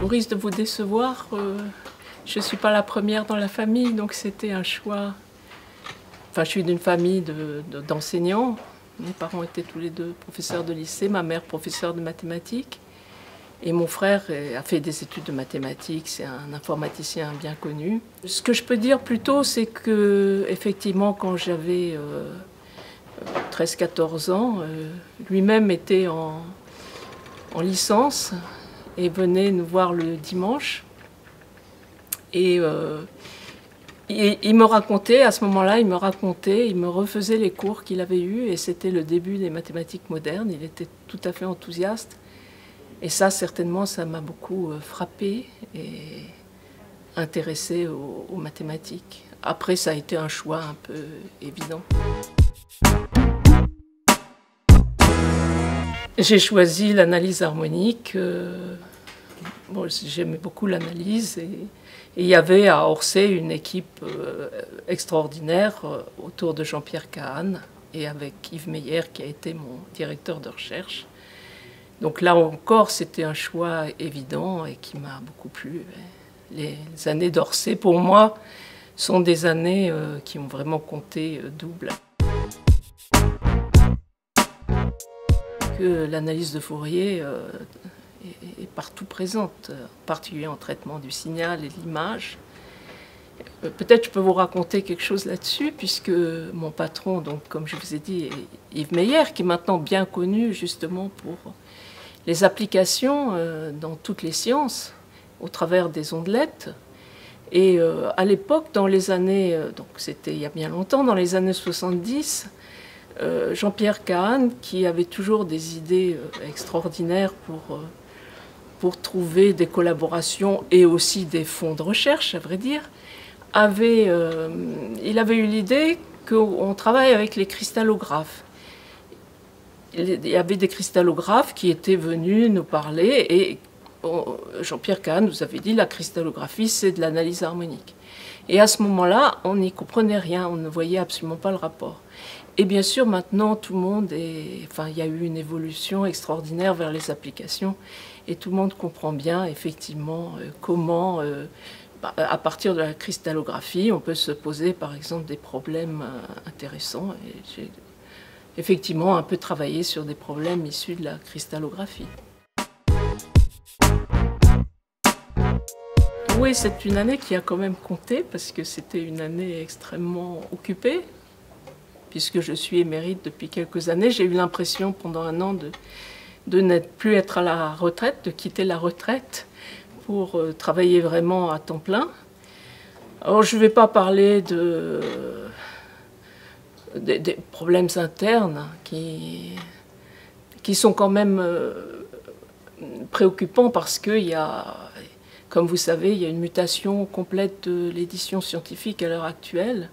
Au risque de vous décevoir, je ne suis pas la première dans la famille, donc c'était un choix. Enfin, je suis d'une famille d'enseignants. Mes parents étaient tous les deux professeurs de lycée, ma mère professeure de mathématiques. Et mon frère a fait des études de mathématiques, c'est un informaticien bien connu. Ce que je peux dire plutôt, c'est que effectivement, quand j'avais 13-14 ans, lui-même était en licence et venait nous voir le dimanche. Et il me racontait, à ce moment-là, il me refaisait les cours qu'il avait eus, et c'était le début des mathématiques modernes. Il était tout à fait enthousiaste. Et ça, certainement, ça m'a beaucoup frappée et intéressée aux mathématiques. Après, ça a été un choix un peu évident. J'ai choisi l'analyse harmonique. Bon, j'aimais beaucoup l'analyse et il y avait à Orsay une équipe extraordinaire autour de Jean-Pierre Kahn et avec Yves Meyer qui a été mon directeur de recherche. Donc là encore, c'était un choix évident et qui m'a beaucoup plu. Les années d'Orsay, pour moi, sont des années qui ont vraiment compté double. Que l'analyse de Fourier est partout présente, en particulier en traitement du signal et de l'image. Peut-être je peux vous raconter quelque chose là-dessus, puisque mon patron, donc, comme je vous ai dit, est Yves Meyer, qui est maintenant bien connu justement pour les applications dans toutes les sciences, au travers des ondelettes. Et à l'époque, dans les années, donc c'était il y a bien longtemps, dans les années 70, Jean-Pierre Kahn, qui avait toujours des idées extraordinaires pour trouver des collaborations et aussi des fonds de recherche, à vrai dire, il avait eu l'idée qu'on travaille avec les cristallographes. Il y avait des cristallographes qui étaient venus nous parler et Jean-Pierre Kahn nous avait dit la cristallographie c'est de l'analyse harmonique. Et à ce moment-là, on n'y comprenait rien, on ne voyait absolument pas le rapport. Et bien sûr, maintenant, tout le monde il y a eu une évolution extraordinaire vers les applications et tout le monde comprend bien effectivement comment, à partir de la cristallographie, on peut se poser par exemple des problèmes intéressants. Et j'ai effectivement un peu travaillé sur des problèmes issus de la cristallographie. Oui, c'est une année qui a quand même compté parce que c'était une année extrêmement occupée. Puisque je suis émérite depuis quelques années, j'ai eu l'impression pendant un an de ne plus être à la retraite, de quitter la retraite pour travailler vraiment à temps plein. Alors je ne vais pas parler des problèmes internes qui sont quand même préoccupants parce qu'il y a, comme vous savez, il y a une mutation complète de l'édition scientifique à l'heure actuelle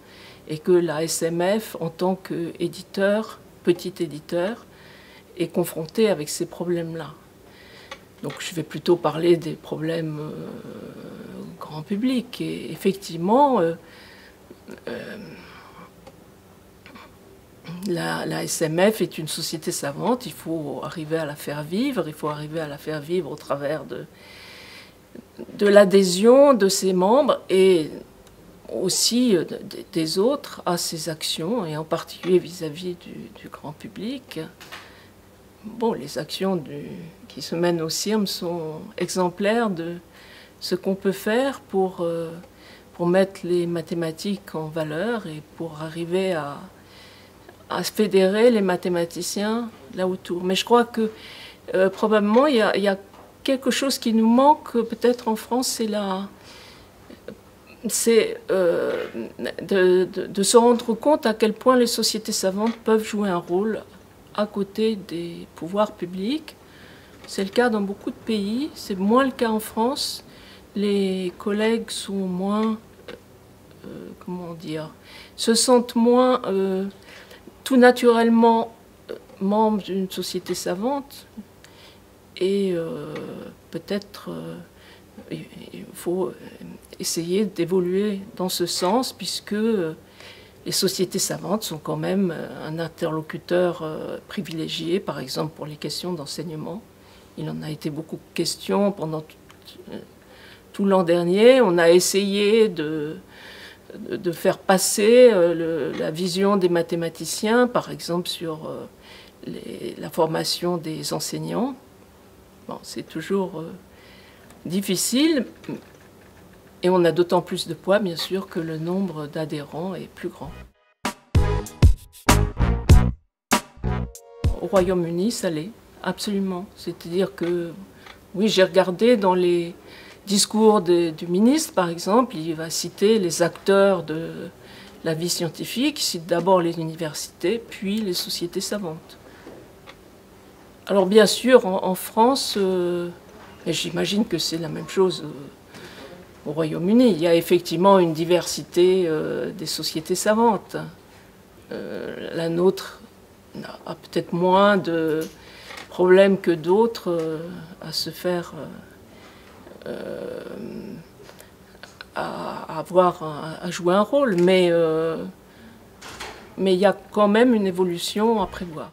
et que la SMF, en tant qu'éditeur, petit éditeur, est confrontée avec ces problèmes-là. Donc je vais plutôt parler des problèmes grand public. Et effectivement, la SMF est une société savante, il faut arriver à la faire vivre, il faut arriver à la faire vivre au travers de l'adhésion de ses membres et aussi des autres à ses actions, et en particulier vis-à-vis du grand public. Bon, les actions qui se mènent au CIRM sont exemplaires de ce qu'on peut faire pour mettre les mathématiques en valeur et pour arriver à fédérer les mathématiciens là autour. Mais je crois que probablement il y a quelque chose qui nous manque peut-être en France, c'est de se rendre compte à quel point les sociétés savantes peuvent jouer un rôle à côté des pouvoirs publics. C'est le cas dans beaucoup de pays, c'est moins le cas en France. Les collègues sont moins, comment dire, se sentent moins tout naturellement membres d'une société savante. Et peut-être il faut essayer d'évoluer dans ce sens, puisque les sociétés savantes sont quand même un interlocuteur privilégié, par exemple pour les questions d'enseignement. Il en a été beaucoup question pendant tout l'an dernier. On a essayé de faire passer la vision des mathématiciens, par exemple sur la formation des enseignants. Bon, c'est toujours difficile, et on a d'autant plus de poids, bien sûr, que le nombre d'adhérents est plus grand. Au Royaume-Uni, ça l'est, absolument. C'est-à-dire que, oui, j'ai regardé dans les discours du ministre, par exemple, il va citer les acteurs de la vie scientifique, il cite d'abord les universités, puis les sociétés savantes. Alors bien sûr, en France, et j'imagine que c'est la même chose au Royaume-Uni, il y a effectivement une diversité des sociétés savantes. La nôtre a peut-être moins de problèmes que d'autres à se faire à jouer un rôle, mais il y a quand même une évolution à prévoir.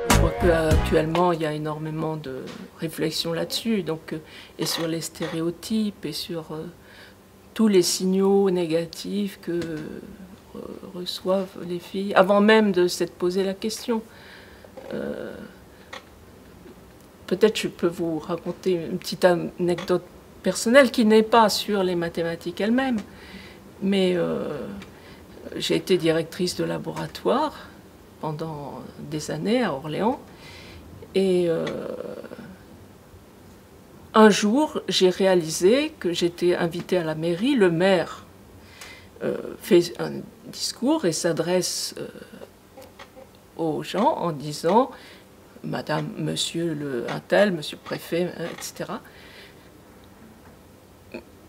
Je crois qu'actuellement, il y a énormément de réflexions là-dessus, et sur les stéréotypes, et sur tous les signaux négatifs que reçoivent les filles, avant même de s'être posé la question. Peut-être je peux vous raconter une petite anecdote personnelle qui n'est pas sur les mathématiques elles-mêmes, mais j'ai été directrice de laboratoire pendant des années à Orléans, et un jour j'ai réalisé que j'étais invitée à la mairie. Le maire fait un discours et s'adresse aux gens en disant « Madame, Monsieur le un tel, Monsieur le préfet, etc. »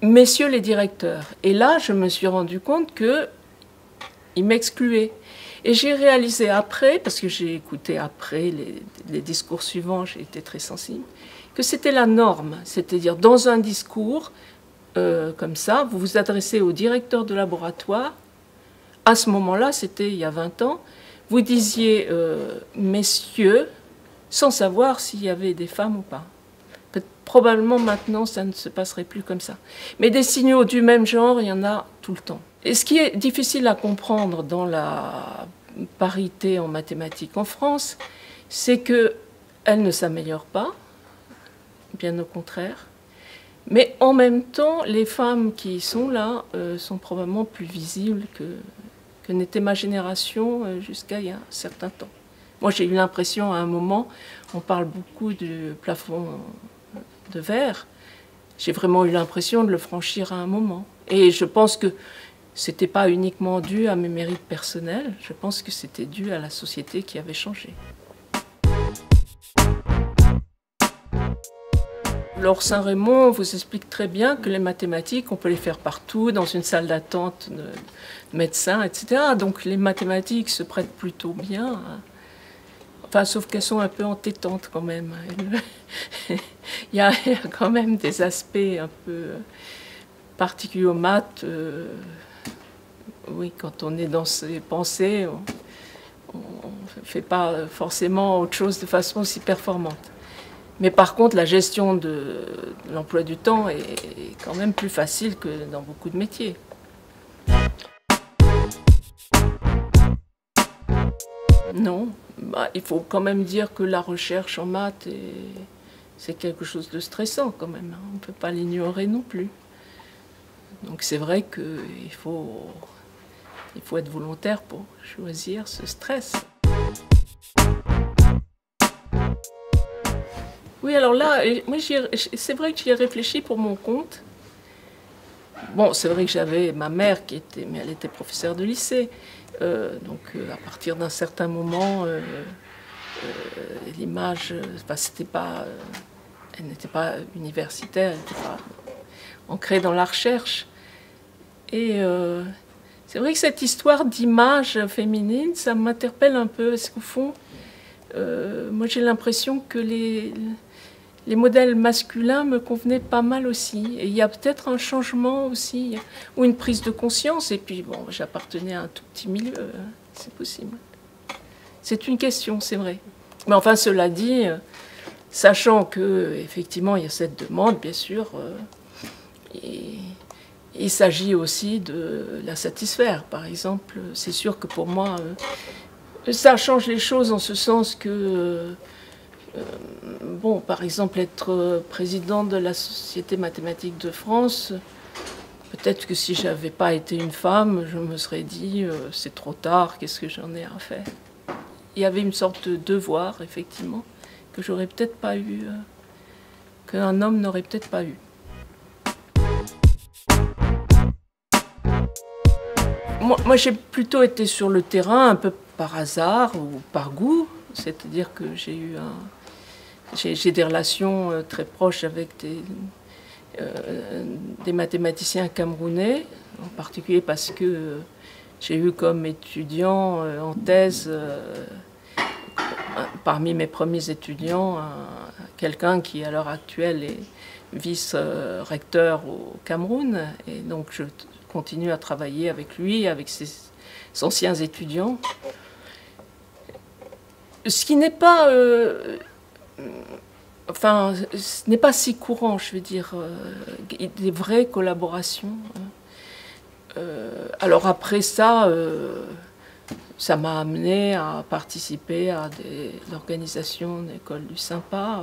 Messieurs les directeurs. Et là, je me suis rendu compte qu'il m'excluait. Et j'ai réalisé après, parce que j'ai écouté après les discours suivants, j'ai été très sensible, que c'était la norme. C'est-à-dire, dans un discours comme ça, vous vous adressez au directeur de laboratoire. À ce moment-là, c'était il y a 20 ans, vous disiez messieurs, sans savoir s'il y avait des femmes ou pas. Probablement maintenant, ça ne se passerait plus comme ça. Mais des signaux du même genre, il y en a tout le temps. Et ce qui est difficile à comprendre dans la parité en mathématiques en France, c'est qu'elle ne s'améliore pas, bien au contraire. Mais en même temps, les femmes qui sont là sont probablement plus visibles que n'était ma génération jusqu'à il y a un certain temps. Moi, j'ai eu l'impression, à un moment, on parle beaucoup du plafond de verre. J'ai vraiment eu l'impression de le franchir à un moment. Et je pense que ce n'était pas uniquement dû à mes mérites personnels, je pense que c'était dû à la société qui avait changé. Laure Saint-Raymond vous explique très bien que les mathématiques, on peut les faire partout, dans une salle d'attente de médecins, etc. Donc les mathématiques se prêtent plutôt bien. Enfin, sauf qu'elles sont un peu entêtantes quand même. Il y a quand même des aspects un peu particuliers aux maths. Oui, quand on est dans ses pensées, on ne fait pas forcément autre chose de façon aussi performante. Mais par contre, la gestion de l'emploi du temps est quand même plus facile que dans beaucoup de métiers. Non, il faut quand même dire que la recherche en maths, c'est quelque chose de stressant quand même. On ne peut pas l'ignorer non plus. Donc c'est vrai qu'il faut être volontaire pour choisir ce stress. Oui, alors là, moi, c'est vrai que j'y ai réfléchi pour mon compte. Bon, c'est vrai que j'avais ma mère mais elle était professeure de lycée. Donc à partir d'un certain moment, l'image, elle n'était pas universitaire, elle n'était pas ancrée dans la recherche. Et c'est vrai que cette histoire d'image féminine, ça m'interpelle un peu, parce qu'au fond, moi j'ai l'impression que les modèles masculins me convenaient pas mal aussi. Et il y a peut-être un changement aussi, ou une prise de conscience. Et puis, bon, j'appartenais à un tout petit milieu, c'est possible. C'est une question, c'est vrai. Mais enfin, cela dit, sachant qu'effectivement, il y a cette demande, bien sûr, et il s'agit aussi de la satisfaire. Par exemple, c'est sûr que pour moi, ça change les choses en ce sens que... bon, par exemple, être président de la Société mathématique de France, peut-être que si j'avais pas été une femme, je me serais dit c'est trop tard, qu'est-ce que j'en ai à faire. Il y avait une sorte de devoir, effectivement, que j'aurais peut-être pas eu, qu'un homme n'aurait peut-être pas eu. Moi j'ai plutôt été sur le terrain, un peu par hasard ou par goût, c'est-à-dire que j'ai des relations très proches avec des mathématiciens camerounais, en particulier parce que j'ai eu comme étudiant en thèse, parmi mes premiers étudiants, quelqu'un qui à l'heure actuelle est vice-recteur au Cameroun, et donc je continue à travailler avec lui, avec ses anciens étudiants. Ce qui n'est pas... enfin, ce n'est pas si courant, je veux dire, des vraies collaborations. Alors après ça, ça m'a amené à participer à des organisations d'école du Sympa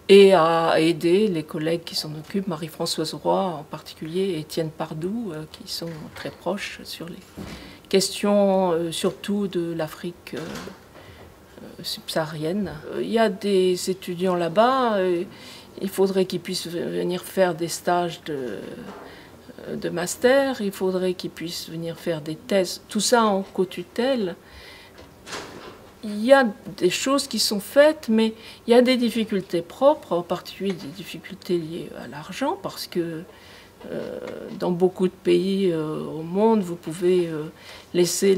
et à aider les collègues qui s'en occupent, Marie-Françoise Roy en particulier, et Étienne Pardou, qui sont très proches sur les questions surtout de l'Afrique subsaharienne. Il y a des étudiants là-bas, il faudrait qu'ils puissent venir faire des stages de master, il faudrait qu'ils puissent venir faire des thèses, tout ça en co-tutelle. Il y a des choses qui sont faites, mais il y a des difficultés propres, en particulier des difficultés liées à l'argent, parce que dans beaucoup de pays au monde, vous pouvez laisser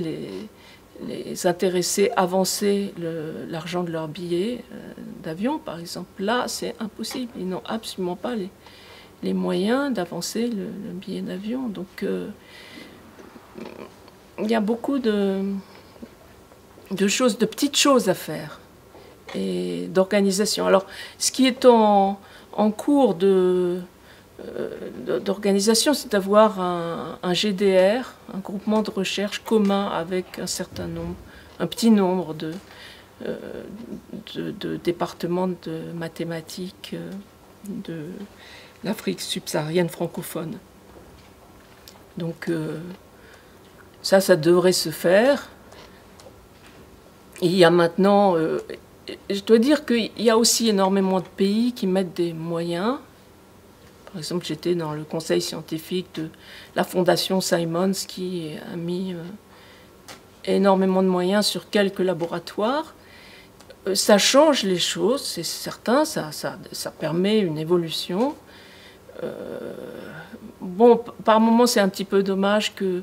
les intéressés avancer l'argent de leur billet d'avion, par exemple. Là, c'est impossible. Ils n'ont absolument pas les moyens d'avancer le billet d'avion. Donc, il y a beaucoup de choses, de petites choses à faire et d'organisation. Alors, ce qui est en cours d'organisation, c'est d'avoir un GDR, un groupement de recherche commun avec un petit nombre de départements de mathématiques de l'Afrique subsaharienne francophone. Donc ça devrait se faire. Il y a maintenant, je dois dire qu'il y a aussi énormément de pays qui mettent des moyens. Par exemple, j'étais dans le conseil scientifique de la fondation Simons qui a mis énormément de moyens sur quelques laboratoires. Ça change les choses, c'est certain, ça permet une évolution. Bon, par moments, c'est un petit peu dommage que,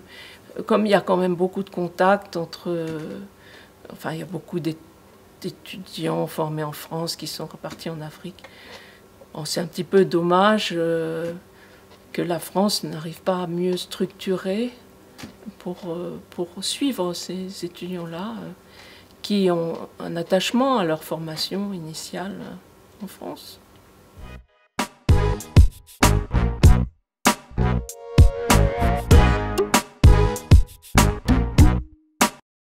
comme il y a quand même beaucoup de contacts entre... enfin, il y a beaucoup d'étudiants formés en France qui sont repartis en Afrique. Bon, c'est un petit peu dommage que la France n'arrive pas à mieux structurer pour suivre ces étudiants-là qui ont un attachement à leur formation initiale en France.